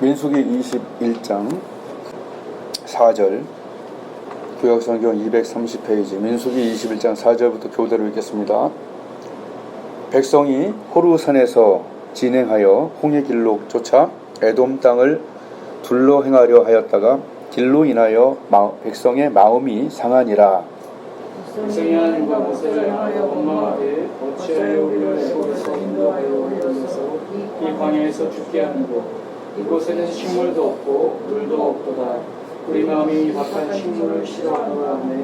민수기 21장 4절, 구약성경 230페이지, 민수기 21장 4절부터 교대로 읽겠습니다. 백성이 호르산에서 진행하여 홍해 길로 쫓아 에돔 땅을 둘러 행하려 하였다가 길로 인하여 백성의 마음이 상하니라. 백성이 하나님과 모세를 향하여 원망하되 어찌하여 우리를 애굽에서 인도하여 우리로서 이 광야에서 죽게 하는고 이곳에는 식물도 없고 물도 없도다. 우리 마음이 박한 식물을 싫어하노라 하네.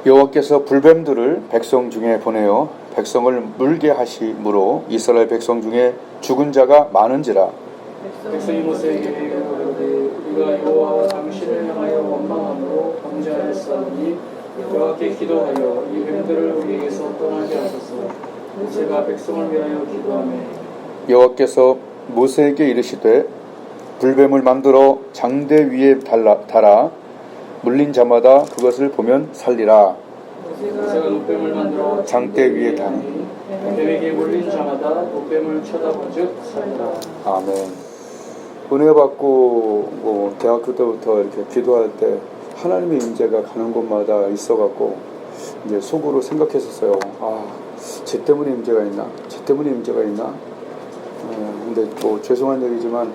여호와께서 불뱀들을 백성 중에 보내어 백성을 물게 하심으로 이스라엘 백성 중에 죽은 자가 많은지라. 백성이 모세에게 이르되 우리가 여호와와 당신을 향하여 원망함으로 범죄하였사오니 여호와께 기도하여 이 뱀들을 우리에게서 떠나게 하소서. 모세가 백성을 위하여 기도하며 여호와께서 모세에게 이르시되 불뱀을 만들어 장대 위에 달아 물린 자마다 그것을 보면 살리라. 모세가 노뱀을 만들어 장대 위에 달아 뱀에게 물린 자마다 노뱀을 쳐다보즉 살리라. 아멘. 은혜 받고 대학교 때부터 이렇게 기도할 때 하나님의 임재가 가는 곳마다 있어갖고 이제 속으로 생각했었어요. 쟤 때문에 임재가 있나? 쟤 때문에 임재가 있나? 근데 또 죄송한 얘기지만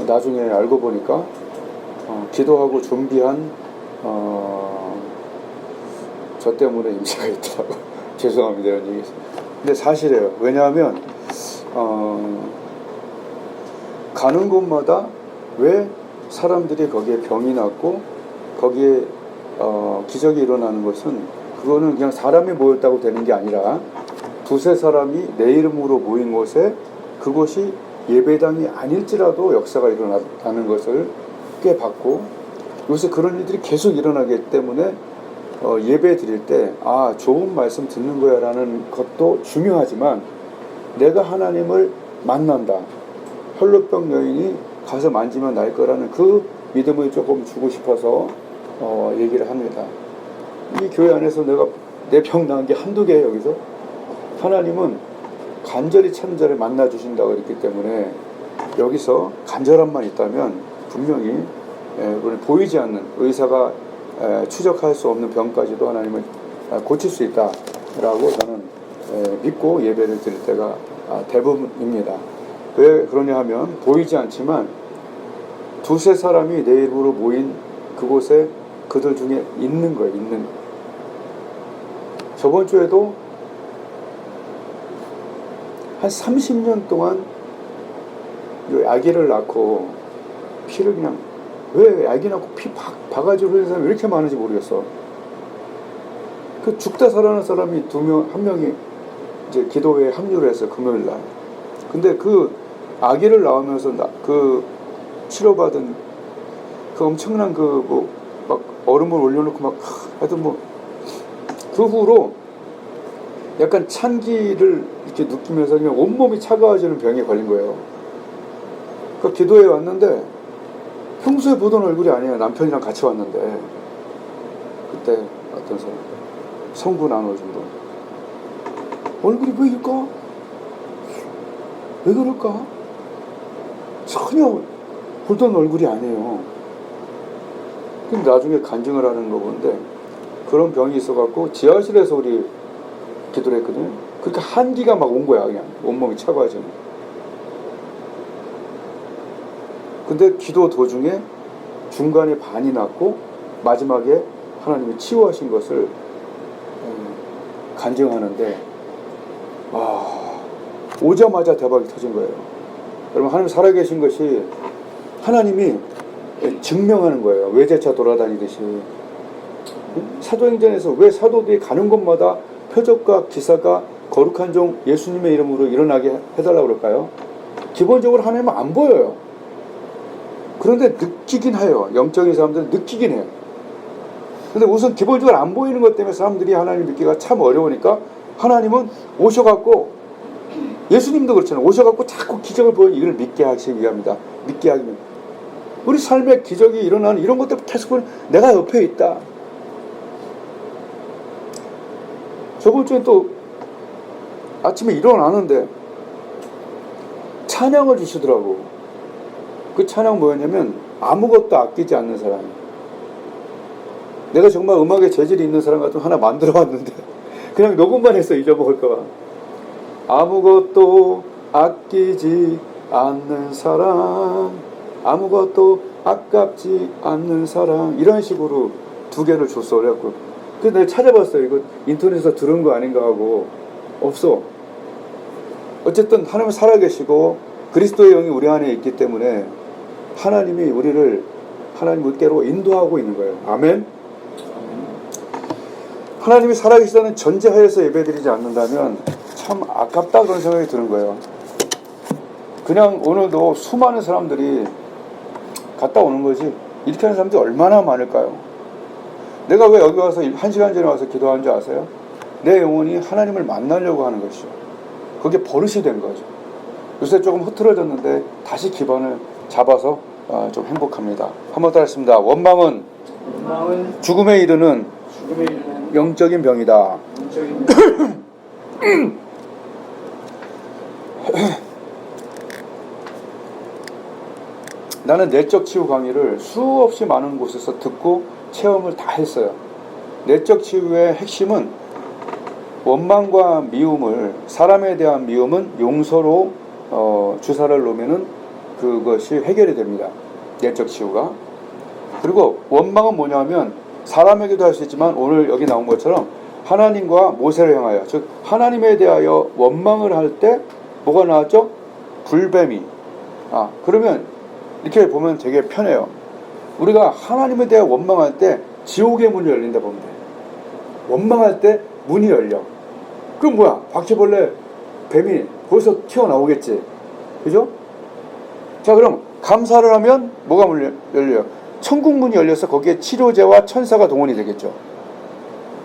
나중에 알고 보니까 기도하고 준비한 저 때문에 임재가 있더라고. 죄송합니다, 이런 얘기. 근데 사실이에요. 왜냐하면 가는 곳마다 왜 사람들이 거기에 병이 났고 거기에 기적이 일어나는 것은 그거는 그냥 사람이 모였다고 되는 게 아니라 두세 사람이 내 이름으로 모인 곳에 그곳이 예배당이 아닐지라도 역사가 일어나는 것을 꽤 봤고, 요새 그런 일들이 계속 일어나기 때문에 예배 드릴 때 좋은 말씀 듣는 거야 라는 것도 중요하지만 내가 하나님을 만난다, 혈루병 여인이 가서 만지면 날 거라는 그 믿음을 조금 주고 싶어서 얘기를 합니다. 이 교회 안에서 내가 내 병 나은 게 한두 개예요. 여기서 하나님은 간절히 참자를 만나 주신다고 그랬기 때문에 여기서 간절함만 있다면 분명히 보이지 않는 의사가 추적할 수 없는 병까지도 하나님은 고칠 수 있다라고 저는 믿고 예배를 드릴 때가 대부분입니다. 왜 그러냐 하면 보이지 않지만 두세 사람이 내 이름으로 모인 그곳에 그들 중에 있는 거예요. 있는. 저번 주에도 한 30년 동안 아기를 낳고 피를 그냥, 왜 아기 낳고 피 바가지로 흘리는 사람이 왜 이렇게 많은지 모르겠어. 그 죽다 살아난 사람이 한 명이 이제 기도회에 합류를 했어요. 금요일 날. 근데 그 아기를 낳으면서 그 치료받은 그 엄청난 막 얼음을 올려놓고 하여튼 그 후로 약간 찬기를 이렇게 느끼면서 그냥 온몸이 차가워지는 병에 걸린 거예요. 그 기도회에 왔는데 평소에 보던 얼굴이 아니에요. 남편이랑 같이 왔는데 그때 어떤 사람 성구 나눠준 분 얼굴이 왜 이럴까? 왜 그럴까? 전혀 보던 얼굴이 아니에요. 근데 나중에 간증을 하는 거 보는데 그런 병이 있어갖고 지하실에서 우리 기도를 했거든요. 그러니까 한기가 막 온 거야. 그냥 온몸이 차가워지는. 근데 기도 도중에 중간에 반이 났고 마지막에 하나님이 치유하신 것을 간증하는데 오자마자 대박이 터진 거예요. 여러분, 하나님 살아계신 것이 하나님이 증명하는 거예요. 외제차 돌아다니듯이. 사도행전에서 왜 사도들이 가는 곳마다 표적과 기사가 거룩한 종 예수님의 이름으로 일어나게 해달라고 그럴까요? 기본적으로 하나님은 안 보여요. 그런데 느끼긴 해요. 영적인 사람들은 느끼긴 해요. 근데 우선 기본적으로 안 보이는 것 때문에 사람들이 하나님 믿기가 참 어려우니까 하나님은 오셔갖고, 예수님도 그렇잖아요. 오셔갖고 자꾸 기적을 보여 이걸 믿게 하시기 위함이다. 믿게 하기 위함. 우리 삶에 기적이 일어나는 이런 것들 계속 내가 옆에 있다. 저번 주에 또 아침에 일어나는데 찬양을 주시더라고. 그 찬양 뭐였냐면 아무것도 아끼지 않는 사람. 내가 정말 음악에 재질이 있는 사람 같은 하나 만들어 왔는데 그냥 녹음만 해서 잊어먹을까봐. 아무것도 아끼지 않는 사랑, 아무것도 아깝지 않는 사랑, 이런 식으로 두 개를 줬어. 그래갖고 근데 내가 찾아봤어요. 이거 인터넷에서 들은 거 아닌가 하고 없어. 어쨌든 하나님은 살아계시고 그리스도의 영이 우리 안에 있기 때문에 하나님이 우리를 하나님께로 인도하고 있는 거예요. 아멘. 하나님이 살아계시다는 전제하에서 예배드리지 않는다면 참 아깝다 그런 생각이 드는 거예요. 그냥 오늘도 수많은 사람들이 갔다 오는 거지 이렇게 하는 사람들이 얼마나 많을까요? 내가 왜 여기 와서 1시간 전에 와서 기도하는 줄 아세요? 내 영혼이 하나님을 만나려고 하는 것이죠. 그게 버릇이 된 거죠. 요새 조금 흐트러졌는데 다시 기반을 잡아서 좀 행복합니다. 한번 따라 했습니다. 원망은 죽음에 이르는 영적인 병이다. 나는 내적 치유 강의를 수없이 많은 곳에서 듣고 체험을 다 했어요. 내적 치유의 핵심은 원망과 미움을, 사람에 대한 미움은 용서로 주사를 놓으면은 그것이 해결이 됩니다. 내적 치유가. 그리고 원망은 뭐냐면 사람에게도 할 수 있지만 오늘 여기 나온 것처럼 하나님과 모세를 향하여, 즉 하나님에 대하여 원망을 할 때 뭐가 나왔죠? 불뱀이. 그러면 이렇게 보면 되게 편해요. 우리가 하나님에 대해 원망할 때 지옥의 문이 열린다 보면 돼. 원망할 때 문이 열려. 그럼 뭐야? 바퀴벌레, 뱀이 거기서 튀어나오겠지. 그죠? 자, 그럼 감사를 하면 뭐가 열려요? 천국 문이 열려서 거기에 치료제와 천사가 동원이 되겠죠.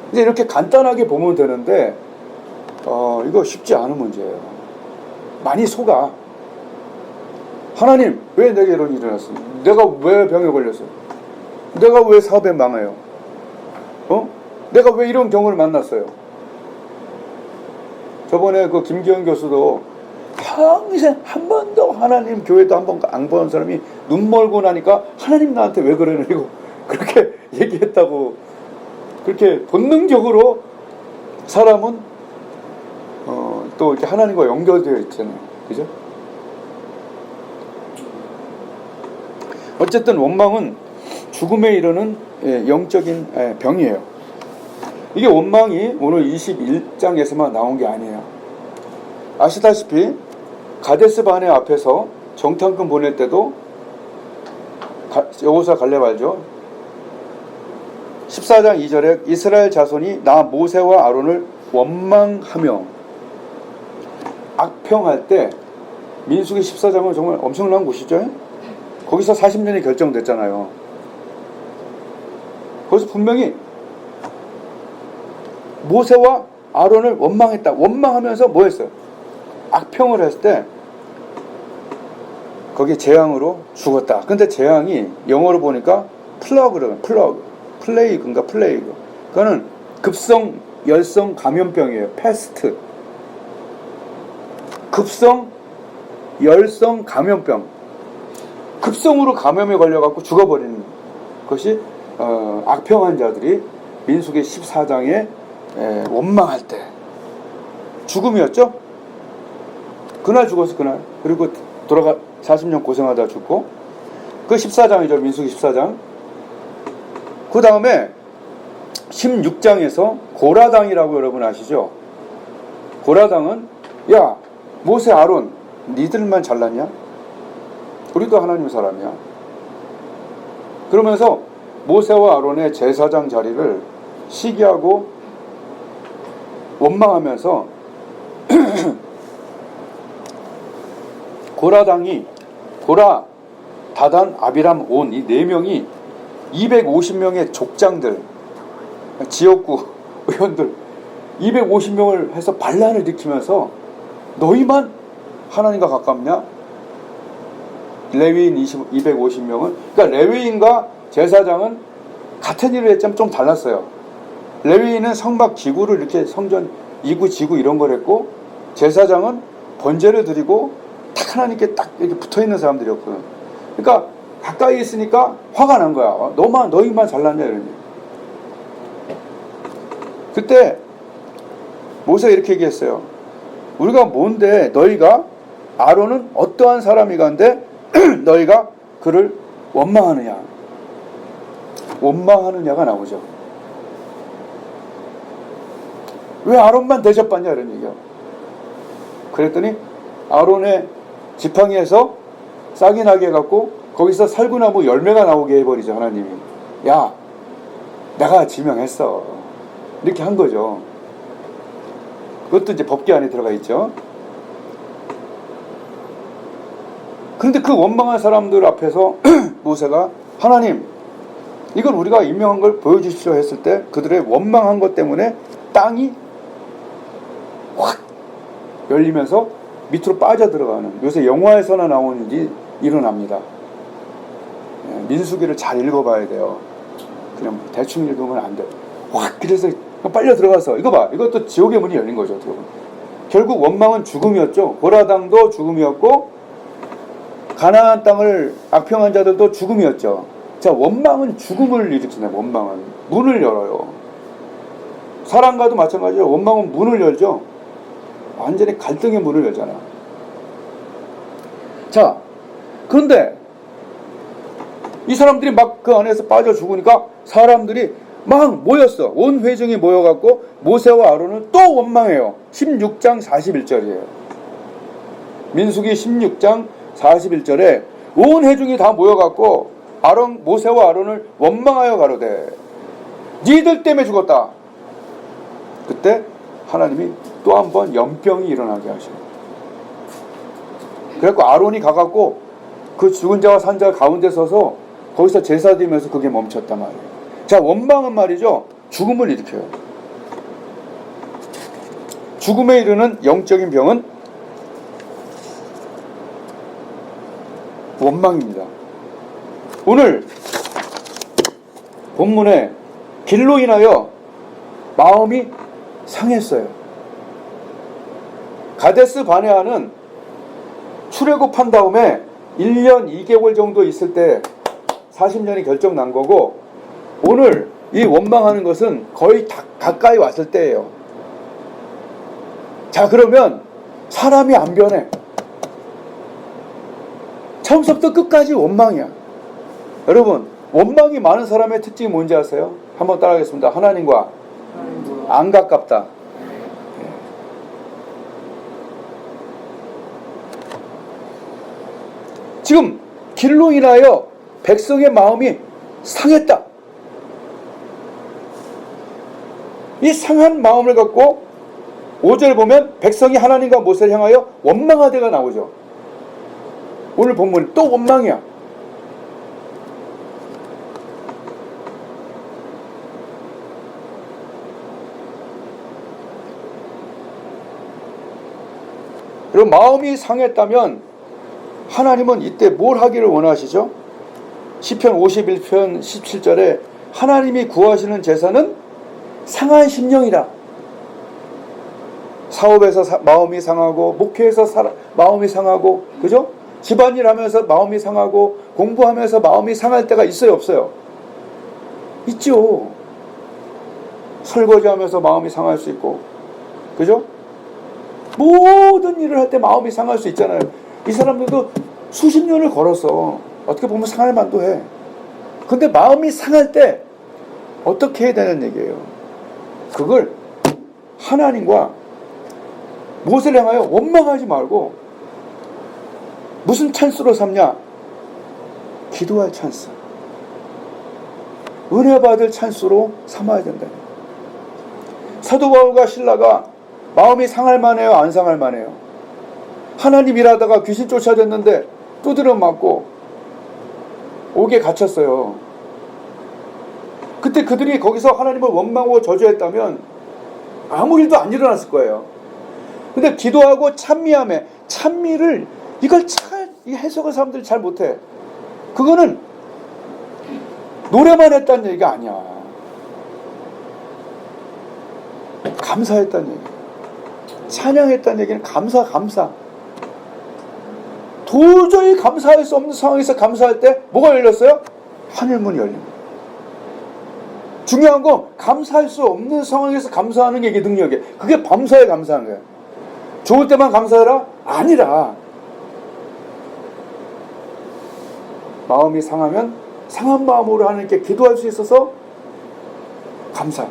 근데 이렇게 간단하게 보면 되는데 이거 쉽지 않은 문제예요. 많이 속아. 하나님, 왜 내게 이런 일이 일어났어? 내가 왜 병에 걸렸어? 내가 왜 사업에 망해요? 내가 왜 이런 경우를 만났어요? 저번에 그 김기현 교수도 평생 한 번도 하나님 교회도 한 번 안 보는 사람이 눈 멀고 나니까 하나님 나한테 왜 그러냐고 그렇게 얘기했다고. 그렇게 본능적으로 사람은 또 이렇게 하나님과 연결되어 있잖아요. 그죠? 어쨌든 원망은 죽음에 이르는 영적인 병이에요. 이게 원망이 오늘 21장에서만 나온 게 아니에요. 아시다시피 가데스 바네 앞에서 정탐꾼 보낼 때도 여호수아 갈렙 알죠? 14장 2절에 이스라엘 자손이 나 모세와 아론을 원망하며 악평할 때, 민수기 14장은 정말 엄청난 곳이죠. 거기서 40년이 결정됐잖아요. 거기서 분명히 모세와 아론을 원망했다. 원망하면서 뭐 했어요? 악평을 했을 때 거기에 재앙으로 죽었다. 근데 재앙이 영어로 보니까 플레이그. 그거는 급성 열성 감염병이에요. 패스트. 급성 열성 감염병. 급성으로 감염에 걸려갖고 죽어버리는 것이 악평한 자들이 민수기 14장에 원망할 때 죽음이었죠. 그날 죽었어. 그날. 그리고 돌아가 40년 고생하다 죽고. 그 14장이죠. 민수기 14장. 그 다음에 16장에서 고라당이라고 여러분 아시죠? 고라당은 야 모세 아론 니들만 잘났냐? 우리도 하나님 사람이야. 그러면서 모세와 아론의 제사장 자리를 시기하고 원망하면서 고라, 다단, 아비람, 온 이 네 명이 250명의 족장들, 지역구 의원들 250명을 해서 반란을 일으키면서 너희만 하나님과 가깝냐? 레위인 250명은, 그러니까 레위인과 제사장은 같은 일을 했지만 좀 달랐어요. 레위인은 성막 기구를 이렇게 성전 이구 지구 이런 걸 했고, 제사장은 번제를 드리고 딱 하나님께 딱 이렇게 붙어 있는 사람들이었거든. 그러니까 가까이 있으니까 화가 난 거야. 너희만 잘났냐 이러니. 그때 모세가 이렇게 얘기했어요. 우리가 뭔데 너희가 아론은 어떠한 사람이간데 너희가 그를 원망하느냐. 원망하느냐가 나오죠. 왜 아론만 대접받냐 이런 얘기야. 그랬더니 아론의 지팡이에서 싹이 나게 해갖고 거기서 살구나무 열매가 나오게 해버리죠. 하나님이. 야, 내가 지명했어. 이렇게 한 거죠. 그것도 이제 법궤 안에 들어가 있죠. 그런데 그 원망한 사람들 앞에서 모세가 하나님, 이걸 우리가 임명한 걸 보여주십시오 했을 때 그들의 원망한 것 때문에 땅이 확 열리면서 밑으로 빠져들어가는, 요새 영화에서나 나오는 일이 일어납니다. 민수기를 잘 읽어봐야 돼요. 그냥 대충 읽으면 안 돼요. 확 그래서 빨려 들어가서 이거 봐, 이것도 지옥의 문이 열린 거죠. 결국 원망은 죽음이었죠. 고라당도 죽음이었고 가나안 땅을 악평한 자들도 죽음이었죠. 자, 원망은 죽음을 일으키잖아요. 원망은 문을 열어요. 사랑과도 마찬가지로 원망은 문을 열죠. 완전히 갈등의 문을 열잖아. 자, 그런데 이 사람들이 막 그 안에서 빠져 죽으니까 사람들이 막 모였어. 온 회중이 모여갖고 모세와 아론은 또 원망해요. 16장 41절이에요. 민수기 16장 41절에 온 회중이 다 모여갖고 모세와 아론을 원망하여 가로되 니들 때문에 죽었다. 그때 하나님이 또 한 번 연병이 일어나게 하셔요. 그래갖고 아론이 가갖고 그 죽은 자와 산 자 가운데 서서 거기서 제사 드리면서 그게 멈췄단 말이에요. 자, 원망은 말이죠, 죽음을 일으켜요. 죽음에 이르는 영적인 병은 원망입니다. 오늘 본문에 길로 인하여 마음이 상했어요. 가데스 바네아는 출애굽한 다음에 1년 2개월 정도 있을 때 40년이 결정 난 거고, 오늘 이 원망하는 것은 거의 다 가까이 왔을 때예요. 자, 그러면 사람이 안 변해. 처음부터 끝까지 원망이야. 여러분, 원망이 많은 사람의 특징이 뭔지 아세요? 한번 따라하겠습니다. 하나님과 안 가깝다. 지금 길로 인하여 백성의 마음이 상했다. 이 상한 마음을 갖고 5절 보면 백성이 하나님과 모세를 향하여 원망하되가 나오죠. 오늘 본문 또 원망이야. 그리고 마음이 상했다면 하나님은 이때 뭘 하기를 원하시죠? 시편 51편 17절에 하나님이 구하시는 제사는 상한 심령이다. 사업에서 마음이 상하고, 목회에서 마음이 상하고, 그죠? 집안일 하면서 마음이 상하고, 공부하면서 마음이 상할 때가 있어요, 없어요? 있죠. 설거지 하면서 마음이 상할 수 있고, 그죠? 모든 일을 할 때 마음이 상할 수 있잖아요. 이 사람들도 수십 년을 걸었어. 어떻게 보면 상할 만도 해. 근데 마음이 상할 때 어떻게 해야 되는 얘기예요? 그걸 하나님과 모세를 향하여 원망하지 말고 무슨 찬스로 삼냐? 기도할 찬스, 은혜 받을 찬스로 삼아야 된다. 사도 바울과 실라가 마음이 상할 만해요, 안 상할 만해요? 하나님 일하다가 귀신 쫓아졌는데 두드려 맞고 옥에 갇혔어요. 그때 그들이 거기서 하나님을 원망하고 저주했다면 아무 일도 안 일어났을 거예요. 근데 기도하고 찬미함에, 찬미를 이걸 잘 해석을 사람들이 잘 못해. 그거는 노래만 했다는 얘기가 아니야. 감사했다는 얘기. 찬양했다는 얘기는 감사. 도저히 감사할 수 없는 상황에서 감사할 때 뭐가 열렸어요? 하늘문이 열린 거예요. 중요한 건 감사할 수 없는 상황에서 감사하는 게 이게 능력이에요. 그게 범사에 감사한 거예요. 좋을 때만 감사해라? 아니라 마음이 상하면 상한 마음으로 하나님께 기도할 수 있어서 감사.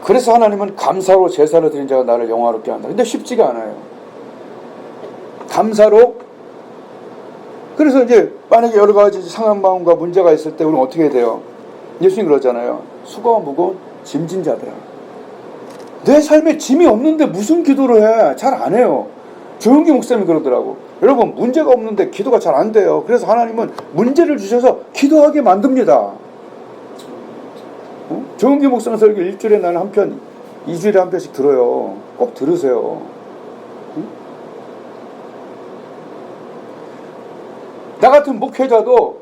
그래서 하나님은 감사로 제사를 드린 자가 나를 영화롭게 한다. 근데 쉽지가 않아요. 감사로. 그래서 이제 만약에 여러 가지 상한 마음과 문제가 있을 때 우리는 어떻게 해야 돼요? 예수님 그러잖아요. 수고와 무거운 짐진 자들아. 내 삶에 짐이 없는데 무슨 기도를 해? 잘 안 해요. 조용기 목사님이 그러더라고. 여러분, 문제가 없는데 기도가 잘 안 돼요. 그래서 하나님은 문제를 주셔서 기도하게 만듭니다. 조용기 목사님 설교 일주일에 나는 한 편, 2주일에 한 편씩 들어요. 꼭 들으세요. 나 같은 목회자도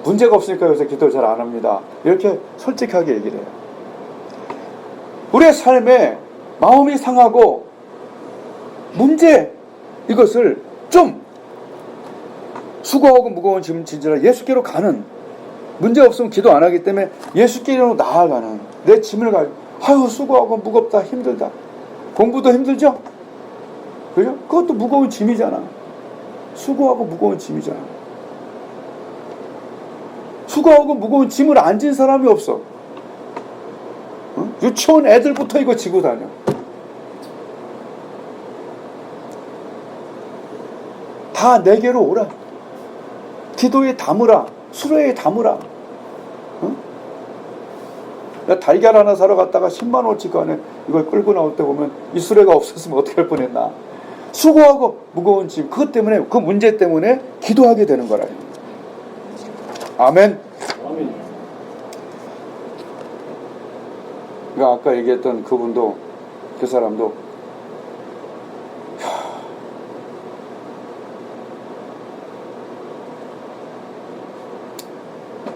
문제가 없으니까 요새 기도를 잘 안 합니다. 이렇게 솔직하게 얘기를 해요. 우리의 삶에 마음이 상하고 문제, 이것을 좀 수고하고 무거운 짐을 지라 예수께로 가는, 문제 없으면 기도 안 하기 때문에 예수께로 나아가는, 내 짐을 가지고 아유 수고하고 무겁다 힘들다. 공부도 힘들죠? 그죠? 그것도 무거운 짐이잖아. 수고하고 무거운 짐이잖아. 수고하고 무거운 짐을 안 진 사람이 없어. 유치원 애들부터 이거 지고 다녀. 다 내게로 오라. 기도에 담으라. 수레에 담으라. 나 달걀 하나 사러 갔다가 10만 원어치 안에 이걸 끌고 나올 때 보면 이 수레가 없었으면 어떻게 할 뻔했나. 수고하고 무거운 짐, 그것 때문에, 그 문제 때문에 기도하게 되는 거라. 아멘. 아멘. 그러니까 아까 얘기했던 그분도, 그 사람도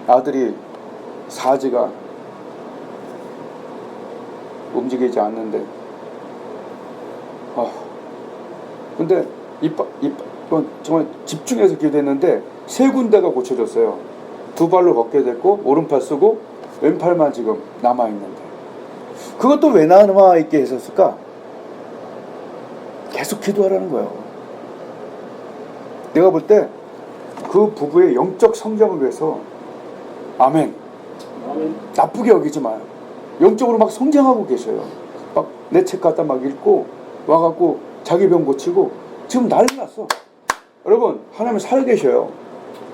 아들이 사지가 움직이지 않는데, 근데 정말 집중해서 기도했는데 3군데가 고쳐졌어요. 2발로 걷게 됐고 오른팔 쓰고 왼팔만 지금 남아있는데, 그것도 왜 남아있게 했었을까? 계속 기도하라는 거예요. 내가 볼 때 그 부부의 영적 성장을 위해서, 아멘, 아멘. 나쁘게 여기지 마요. 영적으로 막 성장하고 계셔요. 막 내 책 갖다 막 읽고 와갖고 자기 병 고치고 지금 난리 났어. 여러분, 하나님이 살아계셔요.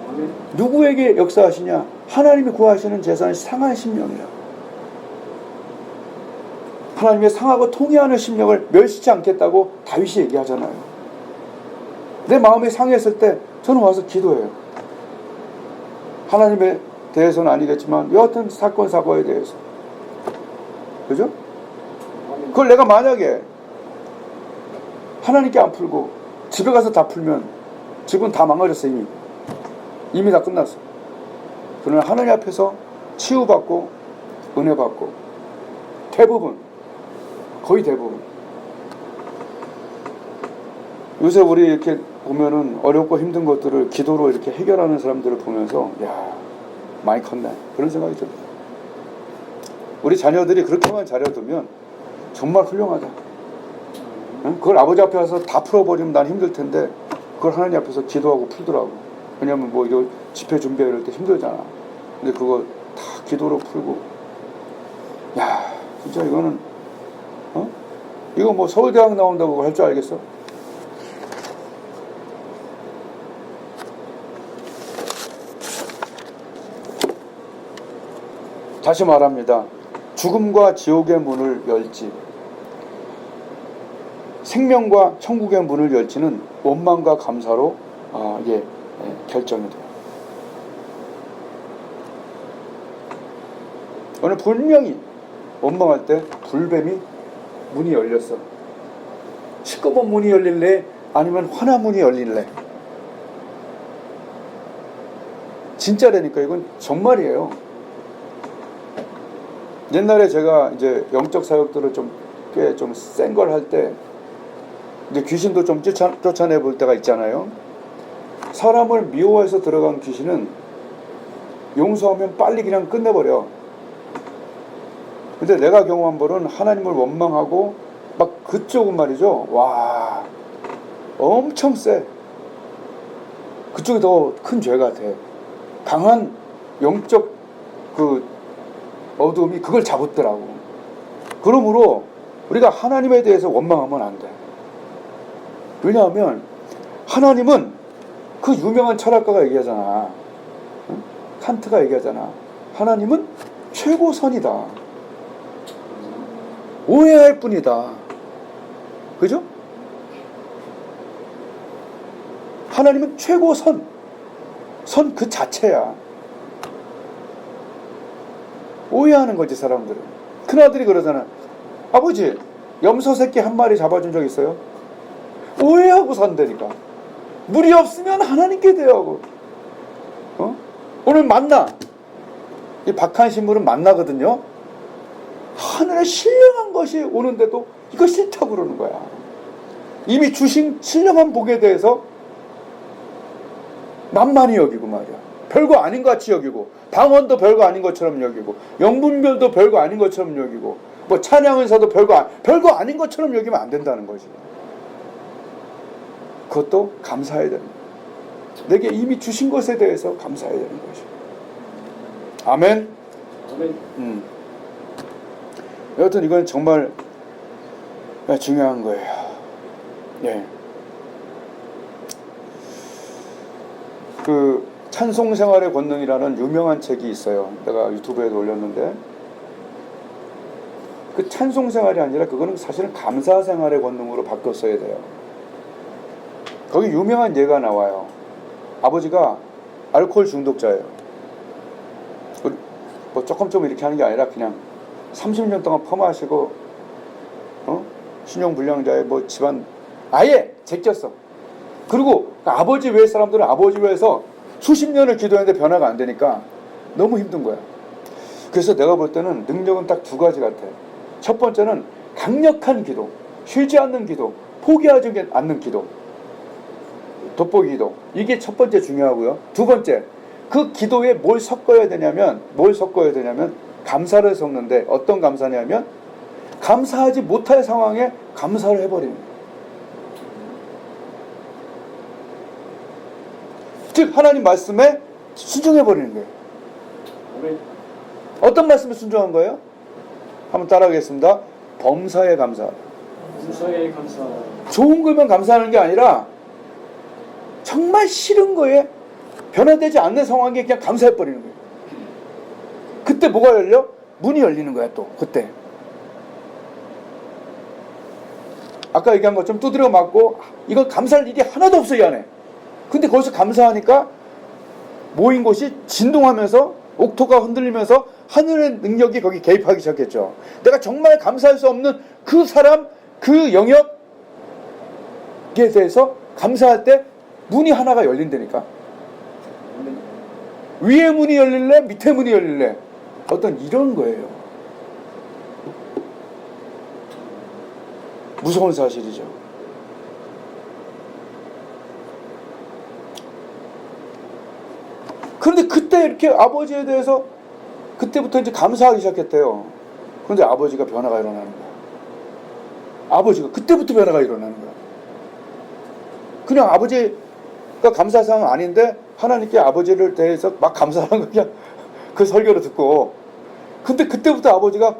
아멘. 누구에게 역사하시냐? 하나님이 구하시는 재산은 상한 심령이에요. 하나님의 상하고 통해하는 심령을 멸시치 않겠다고 다윗이 얘기하잖아요. 내 마음이 상했을 때 저는 와서 기도해요. 하나님에 대해서는 아니겠지만 여하튼 사건 사고에 대해서, 그죠? 그걸 내가 만약에 하나님께 안 풀고 집에 가서 다 풀면 집은 다 망가졌어. 이미 다 끝났어. 그러나 하나님 앞에서 치유받고 은혜 받고, 대부분, 거의 대부분, 요새 우리 이렇게 보면은 어렵고 힘든 것들을 기도로 이렇게 해결하는 사람들을 보면서 야, 많이 컸네, 그런 생각이 들어요. 우리 자녀들이 그렇게만 잘해두면 정말 훌륭하다. 그걸 아버지 앞에 와서 다 풀어버리면 난 힘들 텐데 그걸 하나님 앞에서 기도하고 풀더라고. 왜냐면 뭐 이거 집회 준비해 이럴 때 힘들잖아. 근데 그거 다 기도로 풀고, 야, 진짜 이거는 이거 뭐 서울대학 나온다고 할 줄 알겠어? 다시 말합니다. 죽음과 지옥의 문을 열지, 생명과 천국의 문을 열지는 원망과 감사로 결정이 돼요. 오늘 분명히 원망할 때 불뱀이 문이 열렸어. 시꺼먼 문이 열릴래? 아니면 환한 문이 열릴래? 진짜라니까. 이건 정말이에요. 옛날에 제가 이제 영적 사역들을 꽤 좀 센 걸 할 때 이제 귀신도 좀 쫓아내 볼 때가 있잖아요. 사람을 미워해서 들어간 귀신은 용서하면 빨리 그냥 끝내버려. 근데 내가 경험한 벌은 하나님을 원망하고 막 그쪽은 말이죠. 와, 엄청 세. 그쪽이 더 큰 죄 같아. 강한 영적 그 어둠이 그걸 잡았더라고. 그러므로 우리가 하나님에 대해서 원망하면 안 돼. 왜냐하면 하나님은 그 유명한 철학가가 얘기하잖아. 응? 칸트가 얘기하잖아. 하나님은 최고선이다. 오해할 뿐이다. 그죠? 하나님은 최고선. 선 그 자체야. 오해하는 거지 사람들은. 큰아들이 그러잖아. 아버지, 염소 새끼 한 마리 잡아준 적 있어요? 오해하고 산다니까. 물이 없으면 하나님께 대하고. 오늘 만나. 이 박한 신부는 만나거든요. 하늘에 신령한 것이 오는데도 이거 싫다고 그러는 거야. 이미 주신 신령한 복에 대해서 만만히 여기고 말이야. 별거 아닌 것 같이 여기고, 방언도 별거 아닌 것처럼 여기고, 영분별도 별거 아닌 것처럼 여기고, 뭐 찬양은사도 별거 아닌 것처럼 여기면 안 된다는 거지. 그것도 감사해야 되는 거야. 내게 이미 주신 것에 대해서 감사해야 되는 것이. 아멘. 아멘. 여하튼 이건 정말 중요한 거예요. 예. 그 찬송생활의 권능이라는 유명한 책이 있어요. 내가 유튜브에도 올렸는데, 그 찬송생활이 아니라 그거는 사실은 감사생활의 권능으로 바뀌었어야 돼요. 거기 유명한 예가 나와요. 아버지가 알코올 중독자예요. 뭐 조금 이렇게 하는 게 아니라 그냥 30년 동안 퍼마시고 신용불량자의 뭐 집안 아예 제꼈어. 그리고 아버지 외 사람들은 아버지 외에서 수십 년을 기도했는데 변화가 안 되니까 너무 힘든 거야. 그래서 내가 볼 때는 능력은 딱 두 가지 같아. 첫 번째는 강력한 기도, 쉬지 않는 기도, 포기하지 않는 기도, 돋보기 기도. 이게 첫 번째 중요하고요. 두 번째, 그 기도에 뭘 섞어야 되냐면 감사를 섞는데, 어떤 감사냐면 감사하지 못할 상황에 감사를 해버리는 거예요. 즉 하나님 말씀에 순종해버리는 거예요. 아멘. 어떤 말씀에 순종한 거예요? 한번 따라하겠습니다. 범사에 감사하라. 범사에 감사하라. 좋은 거면 감사하는 게 아니라 정말 싫은 거에, 변화되지 않는 상황에 그냥 감사해버리는 거예요. 그때 뭐가 열려? 문이 열리는 거야. 또 그때 아까 얘기한 것처럼 두드려 맞고 이건 감사할 일이 하나도 없어 이 안에. 근데 거기서 감사하니까 모인 곳이 진동하면서 옥토가 흔들리면서 하늘의 능력이 거기 개입하기 시작했죠. 내가 정말 감사할 수 없는 그 사람, 그 영역에 대해서 감사할 때 문이 하나가 열린다니까. 위에 문이 열릴래? 밑에 문이 열릴래? 어떤 이런 거예요. 무서운 사실이죠. 그런데 그때 이렇게 아버지에 대해서 그때부터 이제 감사하기 시작했대요. 그런데 아버지가 변화가 일어나는 거야. 아버지가 그때부터 변화가 일어나는 거야. 그냥 아버지가 감사할 상황은 아닌데 하나님께 아버지를 대해서 막 감사하는 거 그냥 그 설교를 듣고, 근데 그때부터 아버지가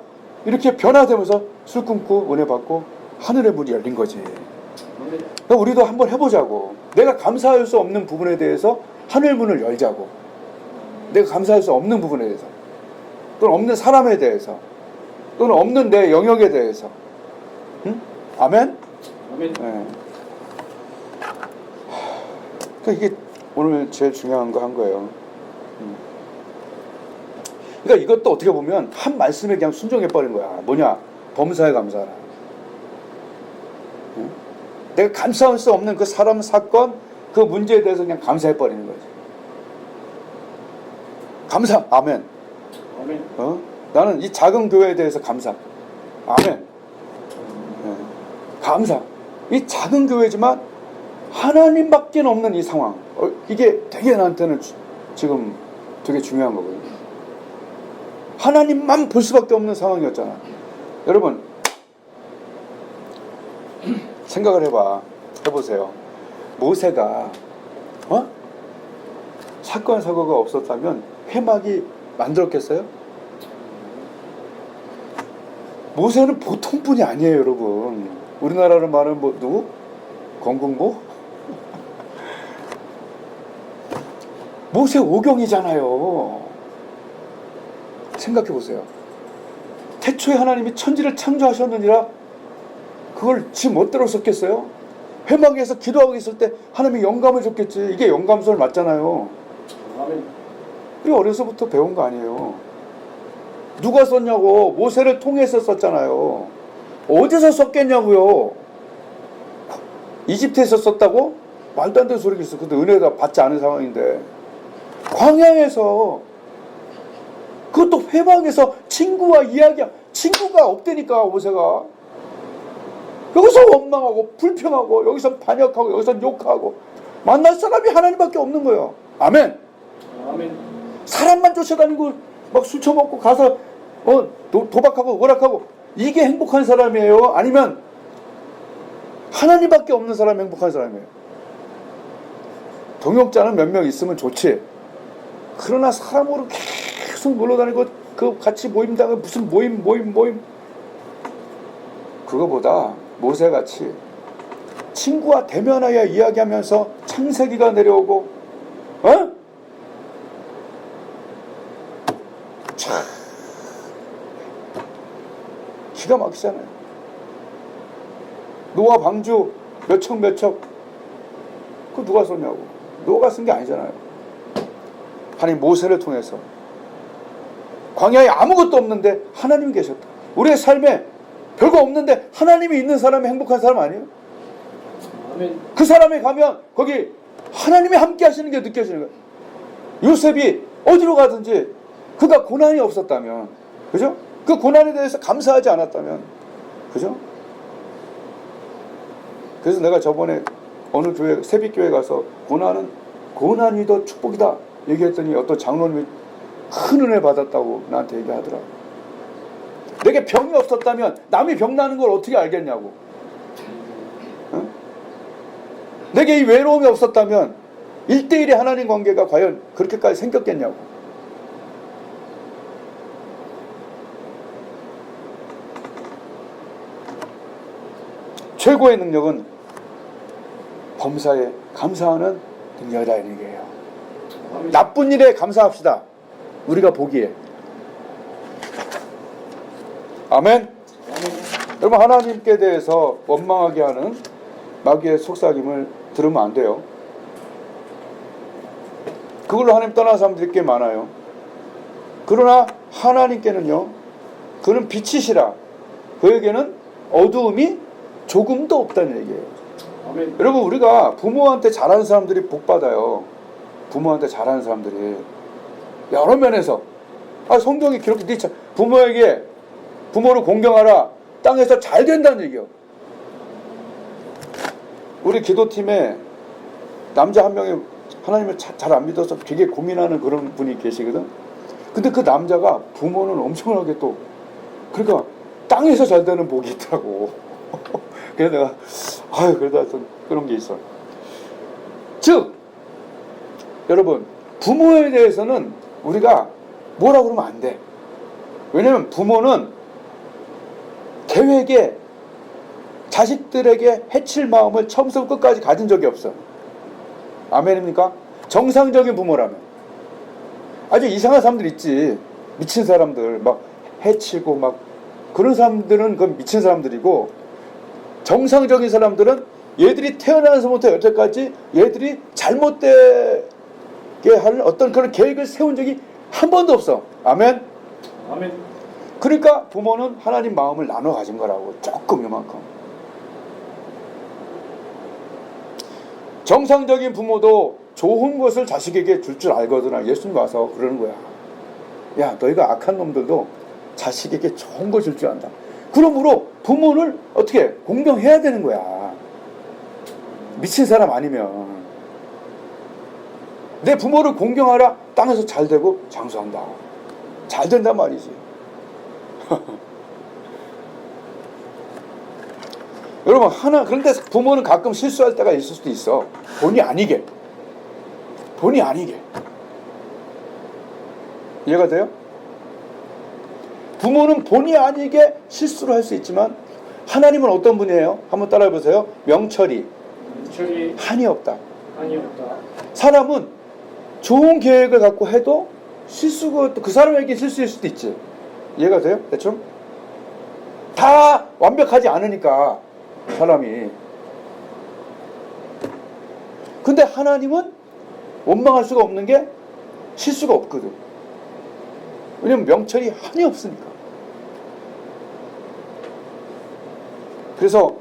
이렇게 변화되면서 술 끊고 은혜 받고 하늘의 문이 열린 거지. 그러니까 우리도 한번 해보자고. 내가 감사할 수 없는 부분에 대해서 하늘 문을 열자고. 내가 감사할 수 없는 부분에 대해서, 또는 없는 사람에 대해서, 또는 없는 내 영역에 대해서. 응? 아멘? 아멘. 네. 그러니까 이게 오늘 제일 중요한 거 한 거예요. 그러니까 이것도 어떻게 보면 한 말씀에 그냥 순종해버린 거야. 뭐냐? 범사에 감사하라. 응? 내가 감사할 수 없는 그 사람, 사건, 그 문제에 대해서 그냥 감사해버리는 거지. 감사. 아멘. 아멘. 나는 이 작은 교회에 대해서 감사. 아멘. 감사. 이 작은 교회지만 하나님밖에 없는 이 상황. 이게 되게 나한테는 지금 되게 중요한 거거든요. 하나님만 볼 수밖에 없는 상황이었잖아. 여러분 생각을 해보세요. 모세가 사건 사고가 없었다면 회막이 만들었겠어요? 모세는 보통 분이 아니에요, 여러분. 우리나라로 말하면 뭐 누구? 건국모? 모세 오경이잖아요. 생각해 보세요. 태초에 하나님이 천지를 창조하셨느니라 그걸 지 멋대로 썼겠어요? 회막에서 기도하고 있을 때 하나님이 영감을 줬겠지. 이게 영감설 맞잖아요. 아멘. 우리 어려서부터 배운 거 아니에요. 누가 썼냐고. 모세를 통해서 썼잖아요. 어디서 썼겠냐고요. 이집트에서 썼다고? 말도 안 되는 소리가 있어. 근데 은혜가 받지 않은 상황인데 광야에서, 그것도 회막에서 친구와 친구가 없다니까. 모세가 여기서 원망하고 불평하고 여기서 반역하고 여기서 욕하고 만날 사람이 하나님밖에 없는 거예요. 아멘. 아멘. 사람만 쫓아다니고 막 술 처먹고 가서 도박하고 오락하고 이게 행복한 사람이에요? 아니면 하나님밖에 없는 사람이 행복한 사람이에요? 동역자는 몇 명 있으면 좋지. 그러나 사람으로 계속 놀러다니고 그 같이 모임다가 무슨 모임 그거보다 모세같이 친구와 대면하여 이야기하면서 창세기가 내려오고 참 기가 막히잖아요. 노아 방주 몇 척 그거 누가 썼냐고. 노아가 쓴 게 아니잖아요. 하나님 모세를 통해서 광야에 아무것도 없는데 하나님이 계셨다. 우리의 삶에 별거 없는데 하나님이 있는 사람이 행복한 사람 아니에요? 아멘. 그 사람에 가면 거기 하나님이 함께 하시는 게 느껴지는 거예요. 요셉이 어디로 가든지 그가 고난이 없었다면, 그죠? 그 고난에 대해서 감사하지 않았다면, 그죠? 그래서 내가 저번에 어느 교회, 세빛교회 가서 고난이 더 축복이다 얘기했더니 어떤 장로님이 큰 은혜 받았다고 나한테 얘기하더라고. 내게 병이 없었다면 남이 병 나는 걸 어떻게 알겠냐고. 응? 내게 이 외로움이 없었다면 1대1의 하나님 관계가 과연 그렇게까지 생겼겠냐고. 최고의 능력은 범사에 감사하는 능력이다, 이 얘기예요. 나쁜 일에 감사합시다. 우리가 보기에. 아멘. 여러분, 하나님께 대해서 원망하게 하는 마귀의 속삭임을 들으면 안 돼요. 그걸로 하나님 떠나는 사람들이 꽤 많아요. 그러나 하나님께는요, 그는 빛이시라. 그에게는 어두움이 조금도 없다는 얘기예요. 아멘. 여러분, 우리가 부모한테 잘하는 사람들이 복 받아요. 부모한테 잘하는 사람들이 여러 면에서. 성경이 기록돼 있죠. 부모를 공경하라. 땅에서 잘 된다는 얘기예요. 우리 기도팀에 남자 한 명이 하나님을 잘 안 믿어서 되게 고민하는 그런 분이 계시거든. 근데 그 남자가 부모는 엄청나게 또, 그러니까 땅에서 잘 되는 복이 있더라고. 그래서 내가 그래도 하여튼 그런 게 있어. 즉 여러분, 부모에 대해서는 우리가 뭐라 그러면 안 돼. 왜냐면 부모는 계획에 자식들에게 해칠 마음을 처음부터 끝까지 가진 적이 없어. 아멘입니까? 정상적인 부모라면. 아주 이상한 사람들 있지. 미친 사람들 막 해치고 막 그런 사람들은 그건 미친 사람들이고, 정상적인 사람들은 얘들이 태어나서부터 여태까지 얘들이 잘못되게 할 어떤 그런 계획을 세운 적이 한 번도 없어. 아멘. 아멘. 그러니까 부모는 하나님 마음을 나눠 가진 거라고. 조금 요만큼. 정상적인 부모도 좋은 것을 자식에게 줄 알거든. 예수님 와서 그러는 거야. 야, 너희가 악한 놈들도 자식에게 좋은 거 줄 줄 안다. 그러므로 부모를 어떻게 공경해야 되는 거야. 미친 사람 아니면. 내 부모를 공경하라. 땅에서 잘 되고 장수한다. 잘 된단 말이지. 여러분, 그런데 부모는 가끔 실수할 때가 있을 수도 있어. 본의 아니게. 이해가 돼요? 부모는 본의 아니게 실수를 할 수 있지만 하나님은 어떤 분이에요? 한번 따라해 보세요. 명철이 한이 없다. 사람은 좋은 계획을 갖고 해도 실수가 그 사람에게 실수일 수도 있지. 이해가 돼요? 대충? 다 완벽하지 않으니까 사람이. 근데 하나님은 원망할 수가 없는 게 실수가 없거든. 왜냐면 명철이 한이 없으니까. 그래서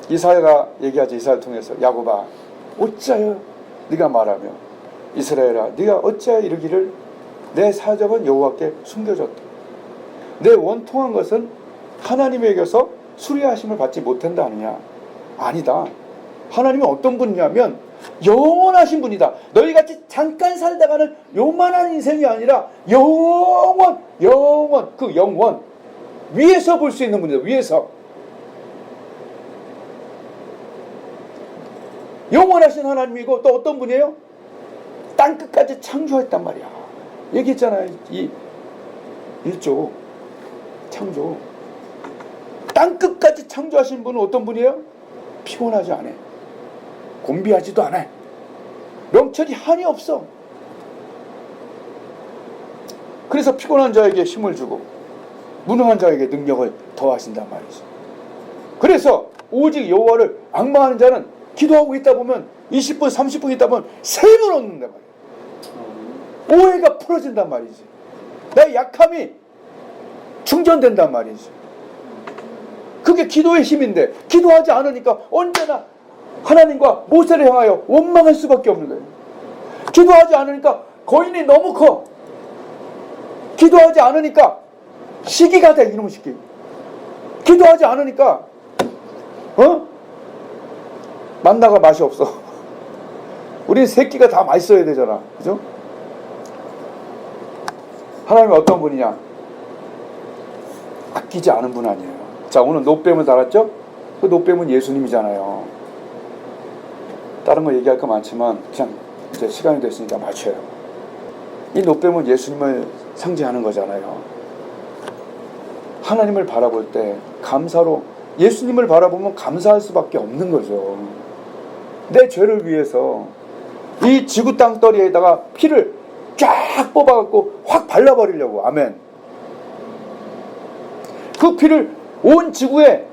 이사야가 얘기하지. 이사야를 통해서 야곱아 어찌하여 네가 말하며 이스라엘아 네가 어찌하여 이르기를 내 사적은 여호와께 숨겨졌다. 내 원통한 것은 하나님에게서 수리하심을 받지 못한다 하느냐. 아니다. 하나님은 어떤 분이냐면 영원하신 분이다. 너희같이 잠깐 살다가는 요만한 인생이 아니라 영원 그 영원 위에서 볼 수 있는 분이다. 위에서 영원하신 하나님이고 또 어떤 분이에요? 땅끝까지 창조했단 말이야. 얘기했잖아요. 이 1조 창조. 땅끝까지 창조하신 분은 어떤 분이에요? 피곤하지 않아. 곤비하지도 않아. 명철이 한이 없어. 그래서 피곤한 자에게 힘을 주고 무능한 자에게 능력을 더하신단 말이죠. 그래서 오직 여호와를 앙망하는 자는 기도하고 있다 보면 20분 30분 있다 보면 세임을 얻는단 말이야. 오해가 풀어진단 말이지. 나의 약함이 충전된단 말이지. 그게 기도의 힘인데 기도하지 않으니까 언제나 하나님과 모세를 향하여 원망할 수밖에 없는 거예요. 기도하지 않으니까 거인이 너무 커. 기도하지 않으니까 시기가 돼. 이놈의 시기. 기도하지 않으니까 만나가 맛이 없어. 우린 새끼가 다 맛있어야 되잖아. 그죠? 하나님이 어떤 분이냐? 아끼지 않은 분 아니에요. 자, 오늘 노뱀을 달았죠? 그 노뱀은 예수님이잖아요. 다른 거 얘기할 거 많지만 그냥 이제 시간이 됐으니까 맞춰요. 이 노뱀은 예수님을 상징하는 거잖아요. 하나님을 바라볼 때 감사로, 예수님을 바라보면 감사할 수밖에 없는 거죠. 내 죄를 위해서 이 지구 땅덩이에다가 피를 쫙 뽑아갖고 확 발라버리려고. 아멘. 그 피를 온 지구에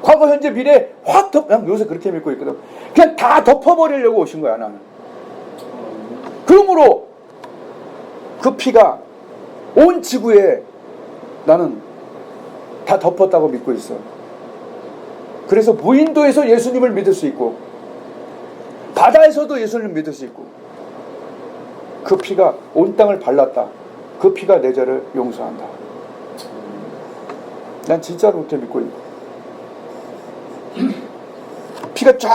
과거 현재 미래에 확 난 요새 그렇게 믿고 있거든. 그냥 다 덮어버리려고 오신 거야. 나는. 그러므로 그 피가 온 지구에 나는 다 덮었다고 믿고 있어. 그래서 무인도에서 예수님을 믿을 수 있고 바다에서도 예수님을 믿을 수 있고, 그 피가 온 땅을 발랐다. 그 피가 내 죄를 용서한다. 난 진짜로 그렇게 믿고 있고, 피가 쫙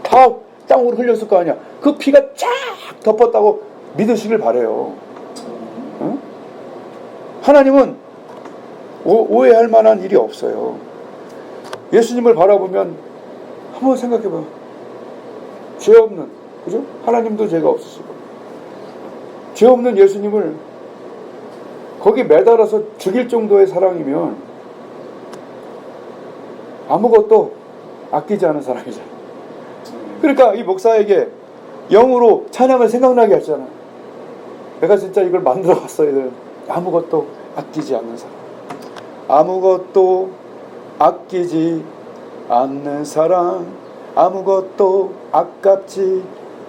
다 땅으로 흘렸을 거 아니야. 그 피가 쫙 덮었다고 믿으시길 바래요. 응? 하나님은 오해할 만한 일이 없어요. 예수님을 바라보면 한번 생각해봐요. 죄 없는, 그죠? 하나님도 죄가 없으시고 죄 없는 예수님을 거기 매달아서 죽일 정도의 사랑이면 아무것도 아끼지 않은 사람이잖아. 그러니까 이 목사에게 영으로 찬양을 생각나게 했잖아. 내가 진짜 이걸 만들어 봤어야 돼. 아무것도 아끼지 않는 사람. 아무것도 아끼지 않는 사랑, 아무것도 아깝지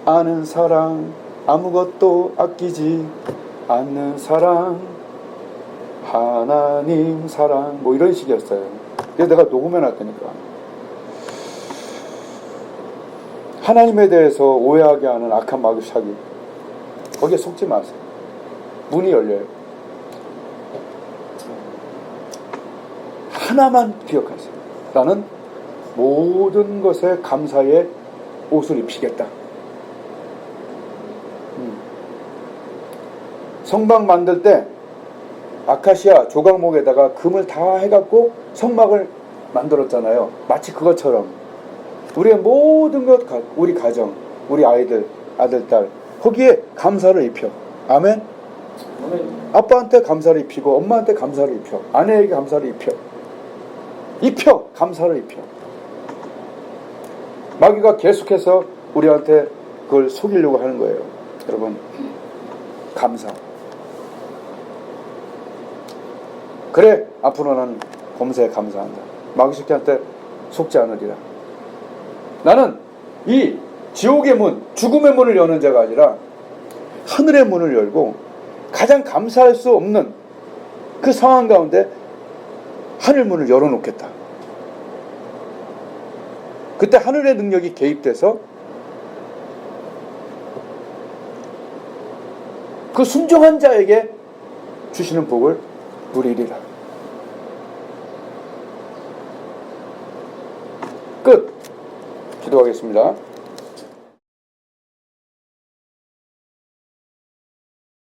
않은 사랑, 아무것도 아끼지 않는 사랑, 하나님 사랑, 뭐 이런 식이었어요. 그래서 내가 녹음해놨다니까. 하나님에 대해서 오해하게 하는 악한 마귀 거기에 속지 마세요. 문이 열려요. 하나만 기억하세요. 나는 모든 것에 감사의 옷을 입히겠다. 성막 만들 때 아카시아 조각목에다가 금을 다 해갖고 성막을 만들었잖아요. 마치 그것처럼 우리의 모든 것, 우리 가정, 우리 아이들, 아들, 딸 거기에 감사를 입혀. 아멘. 아빠한테 감사를 입히고 엄마한테 감사를 입혀. 아내에게 감사를 입혀. 감사를 입혀. 마귀가 계속해서 우리한테 그걸 속이려고 하는 거예요. 여러분, 감사. 그래, 앞으로 나는 범사에 감사한다. 마귀 새끼한테 속지 않으리라. 나는 이 지옥의 문, 죽음의 문을 여는 자가 아니라 하늘의 문을 열고 가장 감사할 수 없는 그 상황 가운데 하늘 문을 열어놓겠다. 그때 하늘의 능력이 개입돼서 그 순종한 자에게 주시는 복을 누리리라. 끝. 기도하겠습니다.